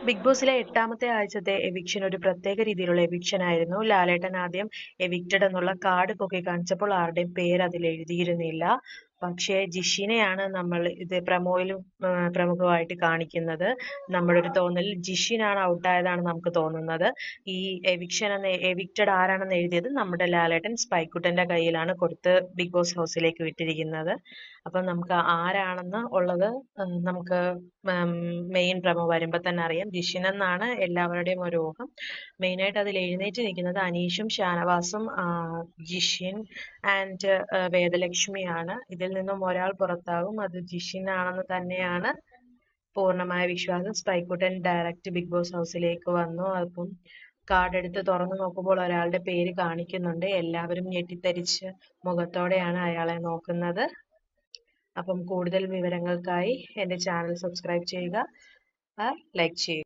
Big ബോസിലെ എട്ടാമത്തെ ആഴ്ചത്തെ eviction ഒരു പ്രത്യേക രീതിയിലുള്ള എവിക്ഷൻ ആയിരുന്നു. ലാലേട്ടൻ ആദ്യം എവിക്റ്റഡ് എന്നുള്ള കാർഡ് പൊക്കി കാണിച്ചപ്പോൾ ആരുടെയും പേര് അതിൽ എഴുതിയിരുന്നില്ല. പക്ഷേ ജിഷിനെയാണ് നമ്മൾ ഇത് പ്രമോയിലും പ്രമുഖമായിട്ട് കാണിക്കുന്നത്. നമ്മുടെ ഒരു തോന്നലിൽ ജിഷിനാണ് ഔട്ടായതാണ് നമുക്ക് തോന്നുന്നത്. ഈ എവിക്റ്റഡ് ആരാണെന്ന് എഴുതിയത് നമ്മുടെ ലാലേട്ടൻ സ്പൈക്കുട്ടന്റെ കയ്യിലാണ് കൊടുത്ത് ബിഗ് ബോസ് ഹൗസിലേക്ക് വിട്ടിരിക്കുന്നത്. അപ്പം നമുക്ക് ആരാണെന്ന് ഉള്ളത് നമുക്ക് മെയിൻ പ്രമോ വരുമ്പോൾ തന്നെ അറിയാം. ജിഷിൻ എന്നാണ് എല്ലാവരുടെയും ഒരു ഊഹം. മെയിനായിട്ട് അതിൽ എഴുന്നേറ്റ് നിൽക്കുന്നത് അനീഷും ഷാനവാസും ജിഷിൻ ആൻഡ് വേദലക്ഷ്മിയാണ്. ഇതിൽ നിന്നും ഒരാൾ പുറത്താകും. അത് ജിഷിൻ ആണെന്ന് തന്നെയാണ് പൂർണ്ണമായ വിശ്വാസം. സ്പൈക്കുട്ടൻ ഡയറക്റ്റ് ബിഗ് ബോസ് ഹൗസിലേക്ക് വന്നു. അപ്പം കാർഡ് എടുത്ത് തുറന്നു നോക്കുമ്പോൾ ഒരാളുടെ പേര് കാണിക്കുന്നുണ്ട്. എല്ലാവരും ഞെട്ടിത്തരിച്ച് മുഖത്തോടെയാണ് അയാളെ നോക്കുന്നത്. അപ്പം കൂടുതൽ വിവരങ്ങൾക്കായി എൻ്റെ ചാനൽ സബ്സ്ക്രൈബ് ചെയ്യുക, ലൈക്ക് ചെയ്യുക.